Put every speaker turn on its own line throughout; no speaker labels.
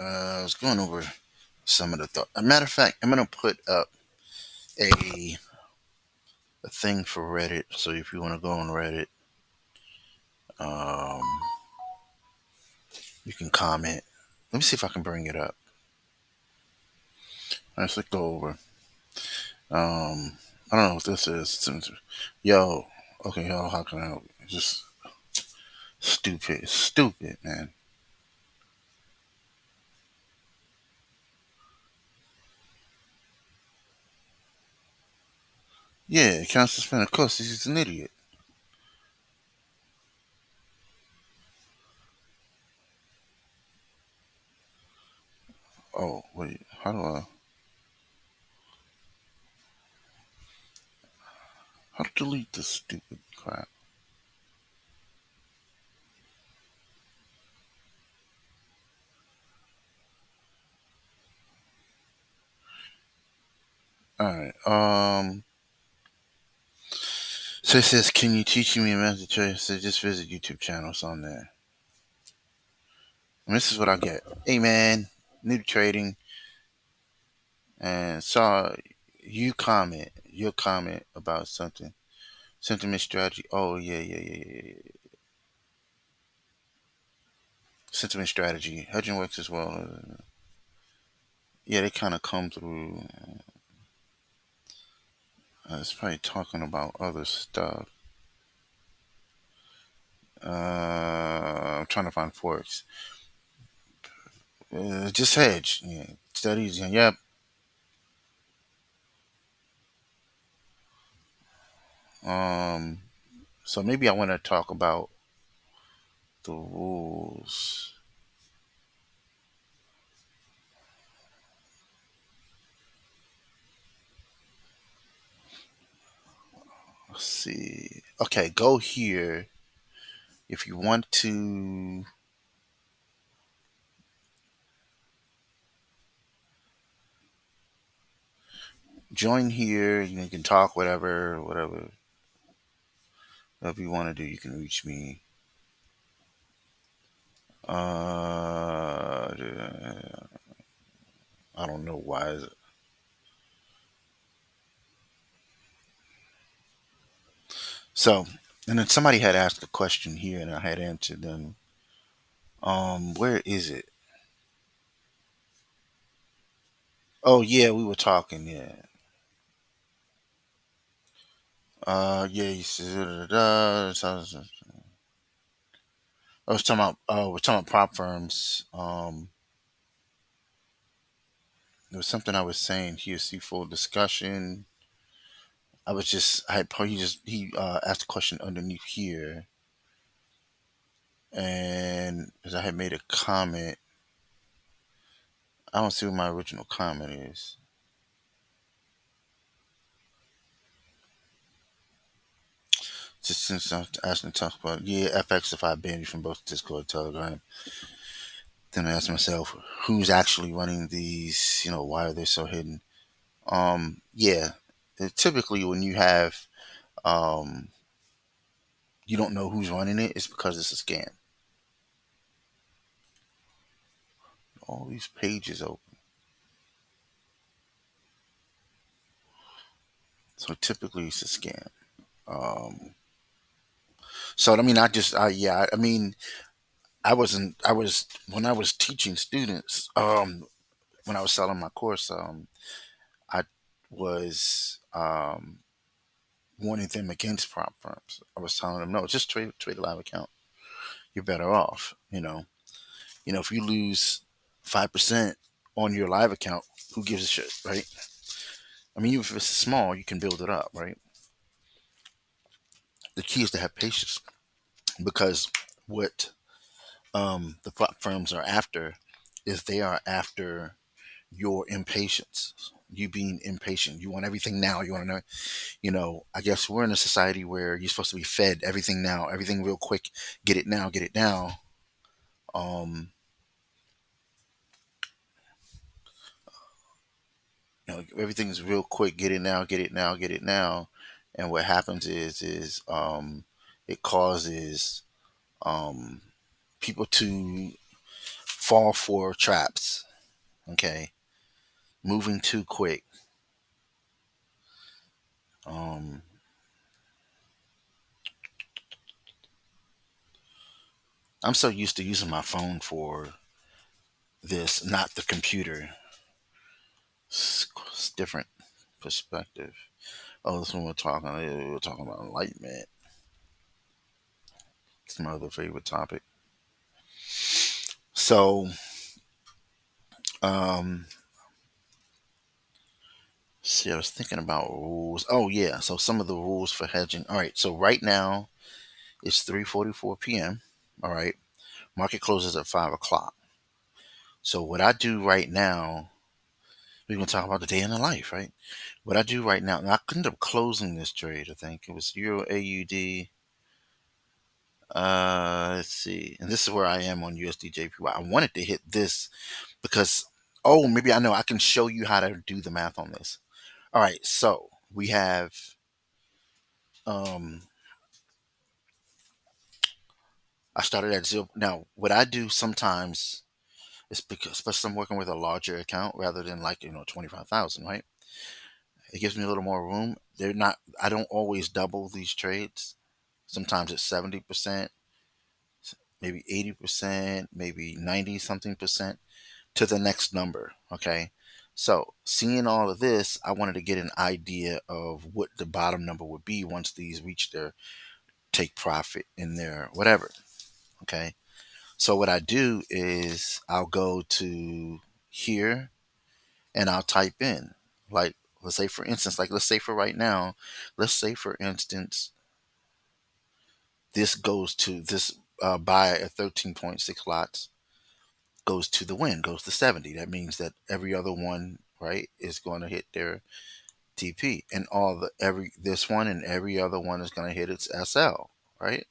I was going over some of the thought. A matter of fact, I'm gonna put up a a thing for Reddit. So if you want to go on Reddit, um, you can comment. Let me see if I can bring it up. Let's go over. I don't know what this is. Yo, okay, yo, how can I help you? Just stupid, stupid, man. Yeah, can't suspend. Of course, he's an idiot. Oh wait, how to delete this stupid crap? All right. So it says, "Can you teach me a method to trade?" So just visit YouTube channels on there. And this is what I get. Hey man, new to trading, and saw your comment about something. Sentiment strategy. Oh yeah. Sentiment strategy. Hedging works as well. Yeah, they kind of come through. It's probably talking about other stuff. I'm trying to find Forex. Just hedge. Yeah, studies. Yep. Um, so maybe I want to talk about the rules. Let's see. Okay, go here if you want to join here. You can talk whatever you want to do. You can reach me. I don't know why. So, and then somebody had asked a question here, and I had answered them. Where is it? Oh yeah, we were talking. Yeah. Yeah. You said, I was talking about. We're talking about prop firms. There was something I was saying here. See full discussion. I was just. I had. He asked a question underneath here, and as I had made a comment, I don't see what my original comment is. Just since I'm asking to talk about, yeah, FX, if I ban you from both Discord and Telegram, then I ask myself, who's actually running these? Why are they so hidden? Yeah, typically when you have, um, you don't know who's running it, it's because it's a scam. All these pages open, so typically it's a scam. Um, so I mean, yeah, I mean, I was when I was teaching students, when I was selling my course, I was warning them against prop firms. I was telling them, no, just trade a live account. You're better off. If you lose 5% on your live account, who gives a shit, right? I mean, even if it's small, you can build it up, right? The key is to have patience because what the prop firms are after is they are after your impatience. You being impatient, you want everything now. You want to know, I guess we're in a society where you're supposed to be fed everything now, everything real quick, get it now, get it now. Everything's real quick, get it now, get it now, get it now. And what happens is it causes um, people to fall for traps. Okay, moving too quick. Um, I'm so used to using my phone for this, not the computer. It's different perspective. Oh, this one we're talking about enlightenment. It's my other favorite topic. So, um, see, I was thinking about rules. Oh yeah, so some of the rules for hedging. All right, so right now it's 3:44 p.m. All right, market closes at 5 o'clock. So what I do right now, we're gonna talk about the day in the life, right? What I do right now, and I ended up closing this trade. I think it was Euro AUD. Let's see, and this is where I am on USD JPY. I wanted to hit this because, oh, maybe I know I can show you how to do the math on this. All right, so we have, um, I started at zero. Now, what I do sometimes is because, especially I'm working with a larger account rather than like 25,000, right? It gives me a little more room. They're not. I don't always double these trades. Sometimes it's 70%, maybe 80%, maybe 90 something percent to the next number. Okay. So seeing all of this, I wanted to get an idea of what the bottom number would be once these reach their take profit in their whatever. Okay. So what I do is I'll go to here and I'll type in, like, let's say for instance, like let's say for right now, let's say for instance, this goes to this buy at 13.6 lots goes to the win, goes to 70. That means that every other one, right, is going to hit their TP, and all the every this one and every other one is going to hit its SL, right?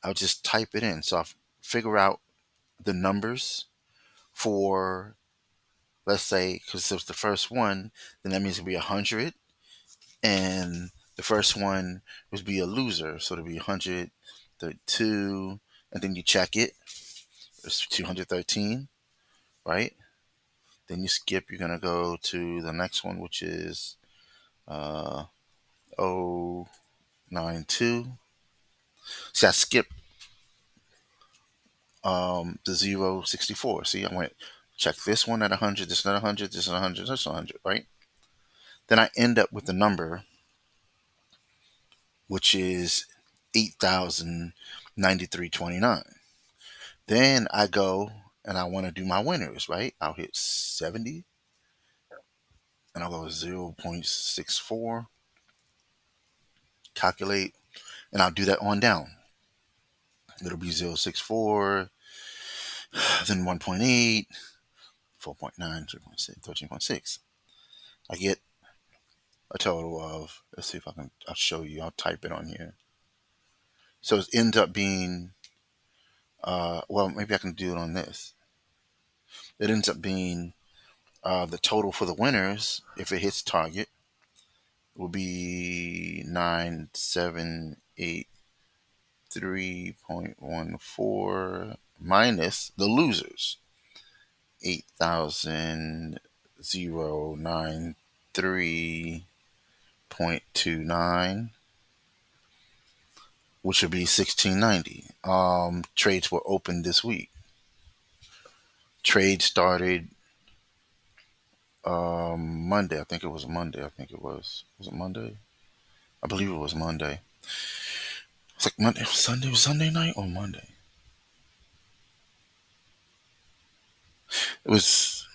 I'll just type it in. So I'll figure out the numbers for, let's say, because it's the first one, then that means it'll be 100, and the first one would be a loser, so it'll be 132, and then you check it. It's 213, right? Then you skip. You're gonna go to the next one, which is uh 092. See, I skipped the 064. See, I went check this one at 100, this at 100, this at 100, this at 100, right? Then I end up with the number, which is 8,093.29. Then I go and I want to do my winners, right? I'll hit 70 and I'll go 0.64, calculate, and I'll do that on down. It'll be 0.64, then 1.8, 4.9, 3.6, 13.6. I get a total of, let's see if I can, I'll show you, I'll type it on here. So it ends up being, well, maybe I can do it on this. It ends up being the total for the winners, if it hits target, will be 9783.14 minus the losers, 8,093.29, which would be 1690. Trades were open this week. Trade started Monday. I think it was Monday. I think it was. Was it Monday? I believe it was Monday. It's like Monday, Sunday, was Sunday night or Monday? It was,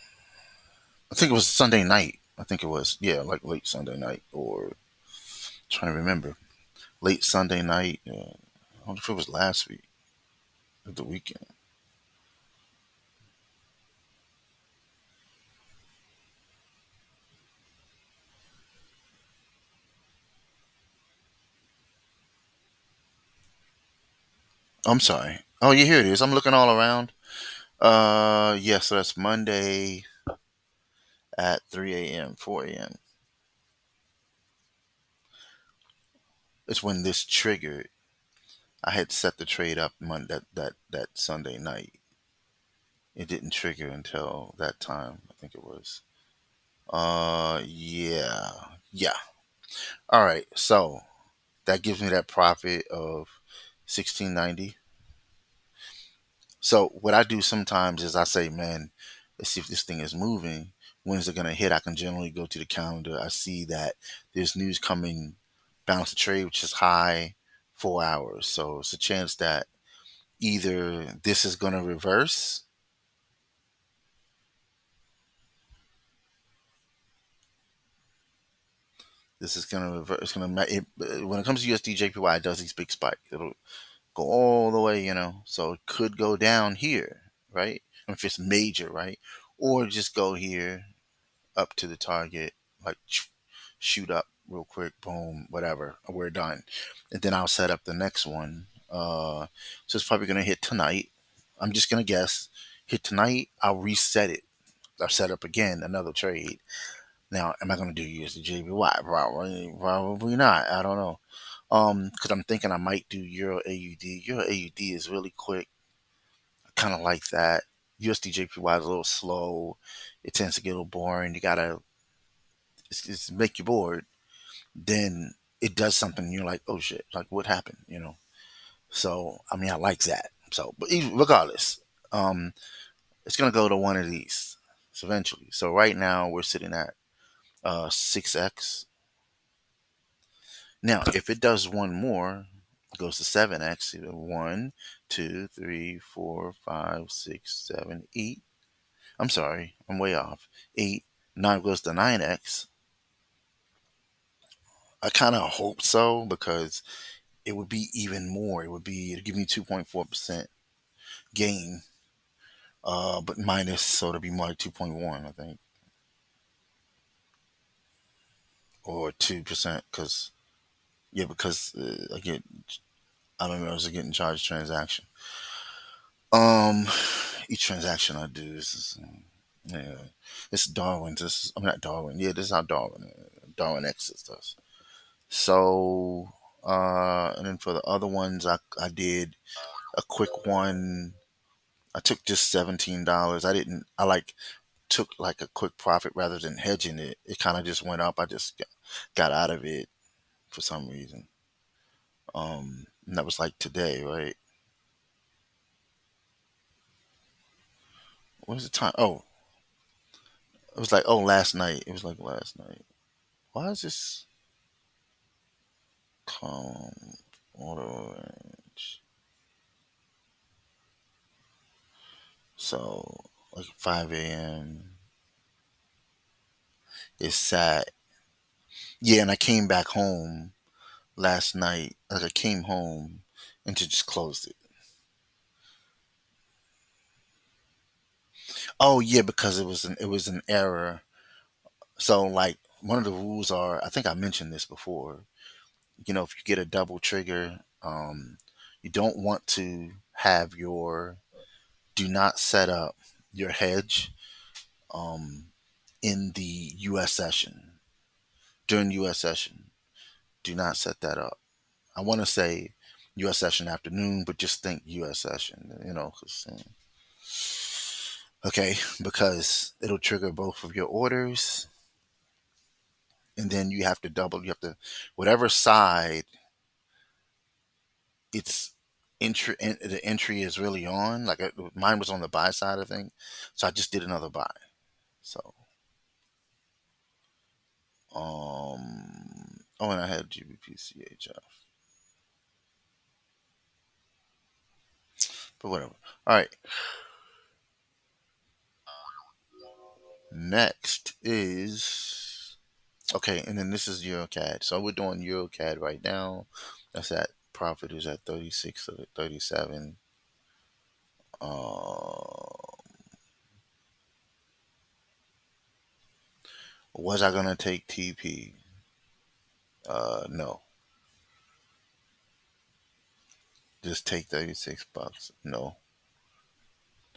I think it was Sunday night. I think it was, yeah, like late Sunday night, or trying to remember. Late Sunday night. I don't know if it was last week or the weekend. I'm sorry. Oh, yeah, here it is. I'm looking all around. Yeah, so that's Monday at 3 a.m., 4 a.m. It's when this triggered. I had set the trade up Monday, that Sunday night. It didn't trigger until that time. I think it was. Yeah, yeah. All right. So that gives me that profit of 1690. So what I do sometimes is I say, man, let's see if this thing is moving. When's it gonna hit? I can generally go to the calendar. I see that there's news coming, balance of trade, which is high, 4 hours. So it's a chance that either this is gonna reverse. This is gonna reverse. It's gonna when it comes to USD JPY, it does these big spikes. It'll go all the way, So it could go down here, right? If it's major, right? Or just go here up to the target, like shoot up real quick, boom, whatever. We're done. And then I'll set up the next one. So it's probably gonna hit tonight. I'm just gonna guess. Hit tonight, I'll reset it. I'll set up again another trade. Now, am I gonna do USD Probably not. I don't know. Because I'm thinking I might do Euro AUD. Euro AUD is really quick. I kind of like that. USD JPY is a little slow. It tends to get a little boring. You gotta it's make you bored. Then it does something. And you're like, oh shit, like what happened? So I mean, I like that. So, but regardless, um, it's gonna go to one of these eventually. So right now we're sitting at 6x. Now, if it does one more, it goes to 7x. One, two, three, four, five, six, seven, eight. I'm sorry, I'm way off. Eight. Now it goes to 9x. I kind of hope so because it would be even more. It'd give me 2.4% gain, but minus, so it'll be more like 2.1, I think, or 2%. Because I don't know, I was getting charged transaction. Um, each transaction I do yeah, it's Darwin. I'm not Darwin. Yeah, this is how Darwin exits does. So, and then for the other ones, I did a quick one. I took just $17. I didn't. I like took like a quick profit rather than hedging it. It kind of just went up. I just got out of it for some reason. And that was like today, right? What was the time? Oh, it was like last night. It was like last night. Why is this calm auto range? So like 5 a.m. It's sat. Yeah, and I came back home last night. Like I came home and just closed it. Oh yeah, because it was an error. So like one of the rules are, I think I mentioned this before. If you get a double trigger, you don't want to have your do not set up your hedge um, in the U.S. session during U.S. session. Do not set that up. I want to say U.S. session afternoon, but just think U.S. session. Okay, because it'll trigger both of your orders, and then you have to double. You have to whatever side it's the entry is really on. Like mine was on the buy side, I think, so I just did another buy. So oh, and I had GBPCHF, but whatever. All right, next is okay, and then this is EuroCAD. So we're doing EuroCAD right now. That's at profit is at 36 or 37. Was I gonna take TP? No. Just take $36. No.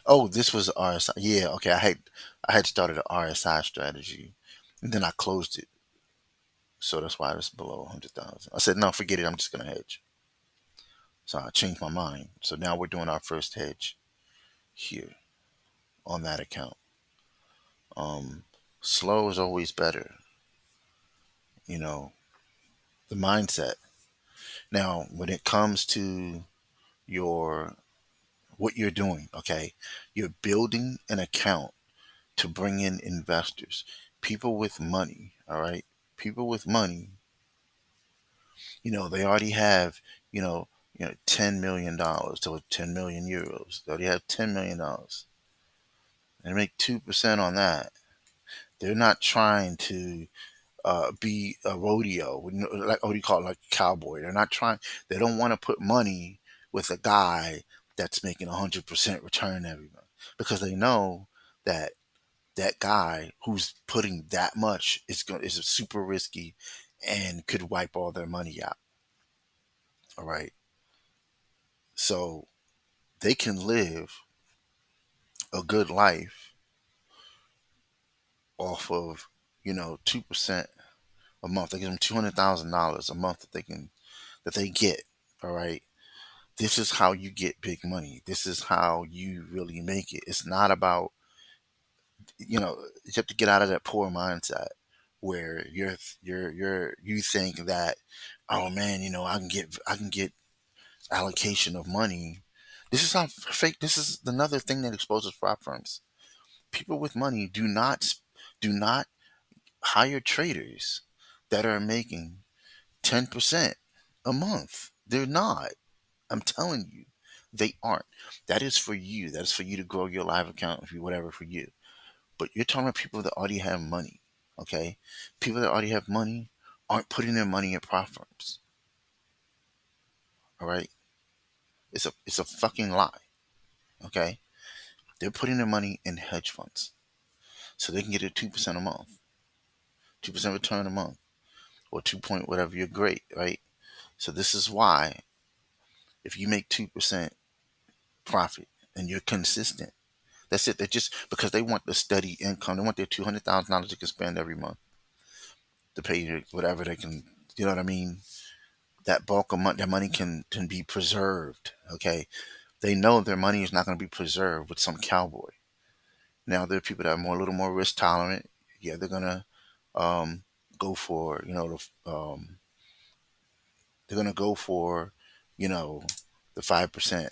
Oh, this was RSI. Yeah, okay. I had started an RSI strategy, and then I closed it, so that's why it's below 100,000. I said, no, forget it. I'm just gonna hedge. So I changed my mind. So now we're doing our first hedge here. on that account. Um, Slow is always better. You know, the mindset. Now, when it comes to your what you're doing, okay, you're building an account to bring in investors, people with money. All right, people with money. They already have, $10 million to 10 million euros. They already have $10 million. And make 2% on that. They're not trying to be a rodeo, like what do you call it, like a cowboy. They're not trying. They don't want to put money with a guy that's making 100% return every month because they know that that guy who's putting that much is super risky and could wipe all their money out. All right, so they can live a good life off of 2% a month. They give them $200,000 a month that they get. All right. This is how you get big money. This is how you really make it. It's not about, you have to get out of that poor mindset where you think that, oh man, I can get allocation of money. This is not fake. This is another thing that exposes fraud firms. People with money do not hire traders that are making 10% a month. They're not. I'm telling you, they aren't. That is for you. That is for you to grow your live account, if you whatever for you. But you're talking about people that already have money. Okay, people that already have money aren't putting their money in prop firms. All right, it's a fucking lie. Okay, they're putting their money in hedge funds so they can get a 2% a month, 2% return a month, or 2 point whatever. You're great, right? So this is why if you make 2% profit and you're consistent. That's it. They're just because they want the steady income. They want their $200,000 they can spend every month to pay whatever they can. You know what I mean? That bulk of money, that money can be preserved. Okay, they know their money is not going to be preserved with some cowboy. Now there are people that are a little more risk tolerant. Yeah, they're gonna um, go for they're gonna go for you know the 5%.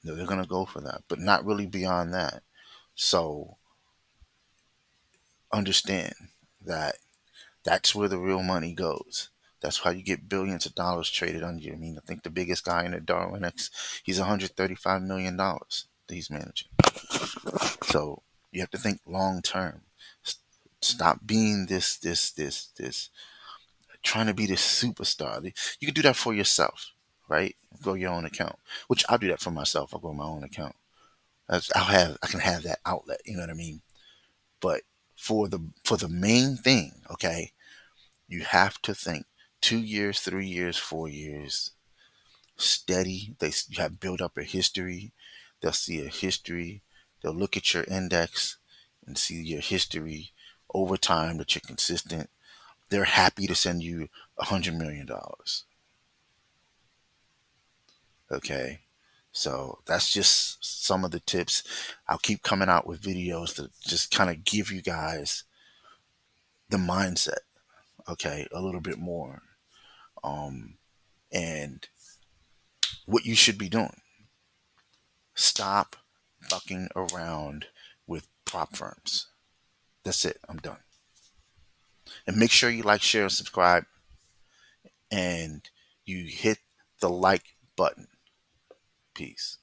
They're gonna go for that, but not really beyond that. So understand that that's where the real money goes. That's how you get billions of dollars traded under you. I mean, I think the biggest guy in the Darwin X, he's $135 million that he's managing. So you have to think long term. Stop being this, trying to be this superstar. You can do that for yourself, right? Grow your own account, which I'll do that for myself. I'll grow my own account. I can have that outlet. You know what I mean? But for the main thing, okay, you have to think 2 years, 3 years, 4 years, steady. You have built up a history. They'll see a history. They'll look at your index and see your history over time that you're consistent. They're happy to send you $100 million. Okay. So that's just some of the tips. I'll keep coming out with videos to just kind of give you guys the mindset, okay, a little bit more. Um, and what you should be doing. Stop fucking around with prop firms. That's it. I'm done. And make sure you like, share, and subscribe, and you hit the like button. Peace.